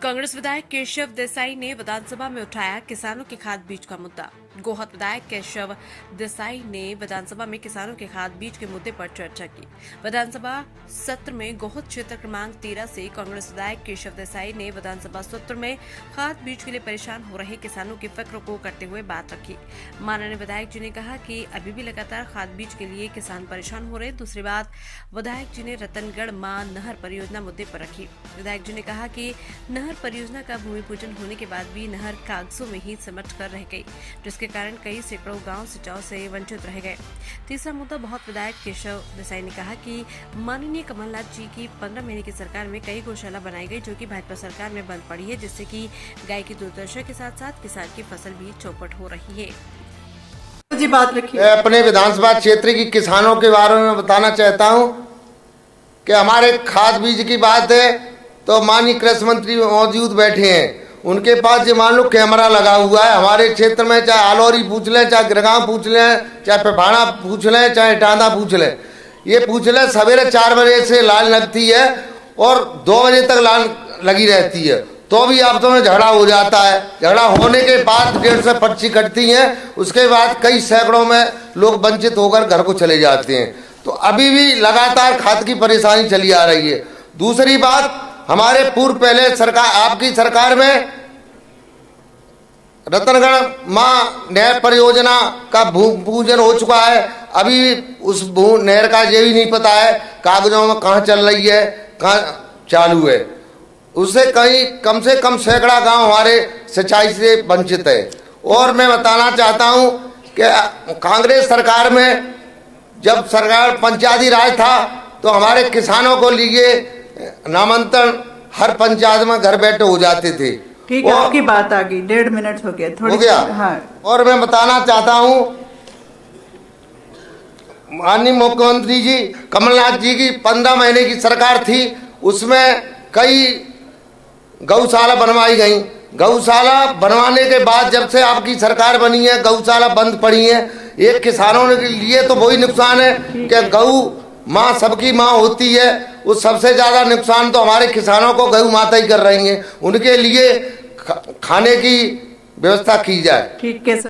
कांग्रेस विधायक केशव देसाई ने विधानसभा में उठाया किसानों के खाद बीज का मुद्दा। गोहद विधायक केशव देसाई ने विधानसभा में किसानों के खाद बीज के मुद्दे पर चर्चा की। विधानसभा सत्र में गोहद क्षेत्र क्रमांक 13 से कांग्रेस विधायक केशव देसाई ने विधानसभा सत्र में खाद बीज के लिए परेशान हो रहे किसानों की फिक्र को करते हुए बात रखी। माननीय विधायक जी ने कहा कि अभी भी लगातार खाद बीज के लिए किसान परेशान हो रहे। दूसरी बात, विधायक जी ने रतनगढ़ मां नहर परियोजना मुद्दे पर रखी। विधायक जी ने कहा कि नहर परियोजना का भूमि पूजन होने के बाद भी नहर कागजों में ही सिमट कर रह गई, जिसके कारण कई सैकड़ों गांव सिंचाई से वंचित रह गए। तीसरा मुद्दा, बहुत विधायक केशव देसाई ने कहा कि माननीय कमलनाथ जी की 15 महीने की सरकार में कई गौशाला बनाई गई, जो कि भाजपा सरकार में बंद पड़ी है, जिससे कि गाय की दुर्दशा के साथ साथ किसान की फसल भी चौपट हो रही है। जी बात रखिए। अपने विधानसभा क्षेत्र की किसानों के बारे में बताना चाहता हूं कि हमारे खाद बीज की बात है तो माननीय कृषि मंत्री मौजूद बैठे हैं, उनके पास ये मान लो कैमरा लगा हुआ है। हमारे क्षेत्र में चाहे आलौरी पूछ लें, चाहे गिरगांव पूछ लें, चाहे पिपाड़ा पूछ लें, चाहे टांदा पूछ लें, ये पूछ लें, सवेरे 4 बजे से लाइन लगती है और 2 बजे तक लाइन लगी रहती है, तो भी आपस में झगड़ा हो जाता है। झगड़ा होने के बाद 150 पर्ची कटती हैं, उसके बाद कई सैकड़ों में लोग वंचित होकर घर को चले जाते हैं। तो अभी भी लगातार खाद की परेशानी चली आ रही है। दूसरी बात, हमारे पूर्व पहले सरकार, आपकी सरकार में रतनगढ़ मां नहर परियोजना का भूमि पूजन हो चुका है। अभी उस नहर का ये भी नहीं पता है कागजों में कहाँ चल रही है, कहाँ चालू है। उससे कहीं कम से कम सैकड़ा गांव हमारे सिंचाई से वंचित है। और मैं बताना चाहता हूं कि कांग्रेस सरकार में जब सरकार पंचायती राज था तो हमारे किसानों को लिए नामांतरण हर पंचायत में घर बैठे हो जाते थे। ठीक है, आपकी बात आ गई, 1.5 मिनट हो गया, हो गया। हाँ। और मैं बताना चाहता हूं, माननीय मुख्यमंत्री जी कमलनाथ जी की 15 महीने की सरकार थी, उसमें कई गौशाला बनवाई गई। गौशाला बनवाने के बाद जब से आपकी सरकार बनी है, गौशाला बंद पड़ी है। एक किसानों के लिए तो वही नुकसान है कि गौ माँ सबकी माँ होती है, उस सबसे ज्यादा नुकसान तो हमारे किसानों को गौ माता ही कर रही हैं। उनके लिए खाने की व्यवस्था की जाए। ठीक है सर।